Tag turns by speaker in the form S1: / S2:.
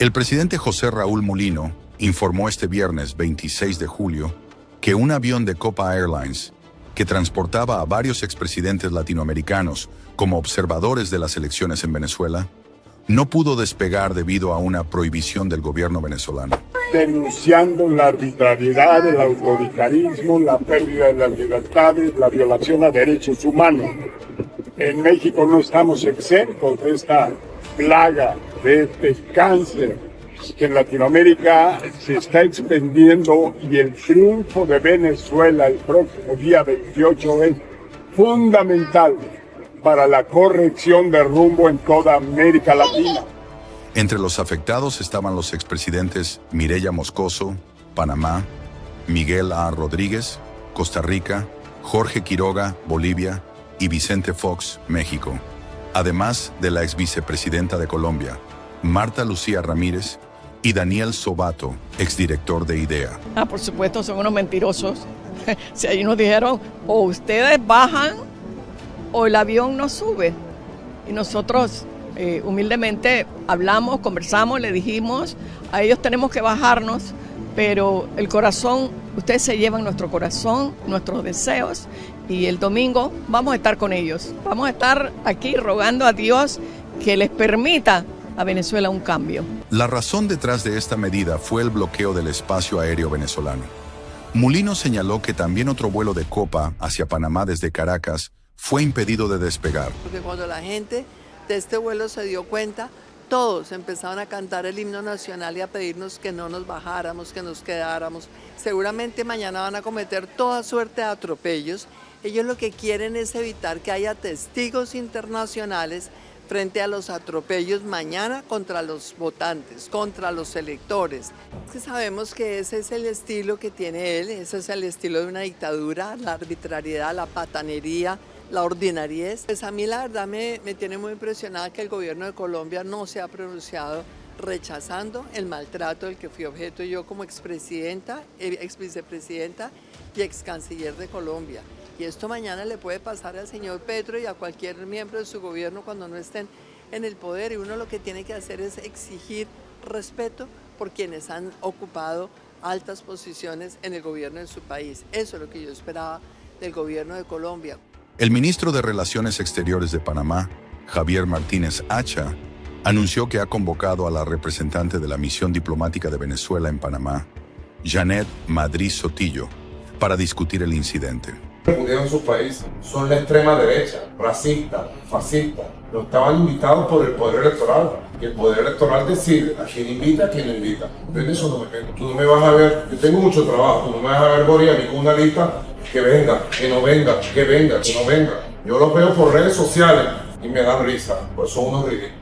S1: El presidente José Raúl Mulino informó este viernes 26 de julio que un avión de Copa Airlines, que transportaba a varios expresidentes latinoamericanos como observadores de las elecciones en Venezuela, no pudo despegar debido a una prohibición del gobierno venezolano.
S2: Denunciando la arbitrariedad, el autoritarismo, la pérdida de las libertades, la violación a derechos humanos. En México no estamos exentos de esta plaga, de este cáncer que en Latinoamérica se está extendiendo, y el triunfo de Venezuela el próximo día 28 es fundamental para la corrección de rumbo en toda América Latina.
S1: Entre los afectados estaban los expresidentes Mireya Moscoso, Panamá, Miguel A. Rodríguez, Costa Rica, Jorge Quiroga, Bolivia, y Vicente Fox, México, además de la exvicepresidenta de Colombia, Marta Lucía Ramírez, y Daniel Sobato, exdirector de IDEA.
S3: Por supuesto, son unos mentirosos. Si ahí nos dijeron, o ustedes bajan o el avión no sube. Y nosotros humildemente hablamos, conversamos, le dijimos, a ellos tenemos que bajarnos, pero el corazón, ustedes se llevan nuestro corazón, nuestros deseos, y el domingo vamos a estar con ellos. Vamos a estar aquí rogando a Dios que les permita a Venezuela un cambio.
S1: La razón detrás de esta medida fue el bloqueo del espacio aéreo venezolano. Mulino señaló que también otro vuelo de Copa hacia Panamá desde Caracas fue impedido de despegar.
S4: Porque cuando la gente de este vuelo se dio cuenta, todos empezaron a cantar el himno nacional y a pedirnos que no nos bajáramos, que nos quedáramos. Seguramente mañana van a cometer toda suerte de atropellos. Ellos lo que quieren es evitar que haya testigos internacionales frente a los atropellos mañana contra los votantes, contra los electores. Es que sabemos que ese es el estilo que tiene él, ese es el estilo de una dictadura, la arbitrariedad, la patanería, la ordinariez. Pues a mí la verdad me tiene muy impresionada que el gobierno de Colombia no se ha pronunciado rechazando el maltrato del que fui objeto yo como expresidenta, exvicepresidenta y excanciller de Colombia. Y esto mañana le puede pasar al señor Petro y a cualquier miembro de su gobierno cuando no estén en el poder. Y uno lo que tiene que hacer es exigir respeto por quienes han ocupado altas posiciones en el gobierno de su país. Eso es lo que yo esperaba del gobierno de Colombia.
S1: El ministro de Relaciones Exteriores de Panamá, Javier Martínez Acha, anunció que ha convocado a la representante de la misión diplomática de Venezuela en Panamá, Janet Madrid Sotillo, para discutir el incidente.
S5: En su país son la extrema derecha, racista, fascista. No estaban invitados por el poder electoral. Y el poder electoral decide a quién invita, a quién no invita. Pero en eso no me meto. Tú no me vas a ver, yo tengo mucho trabajo, tú no me vas a ver, Boris, a mí con una lista que venga, que no venga, que venga, que no venga. Yo los veo por redes sociales y me dan risa, pues son unos ridículos.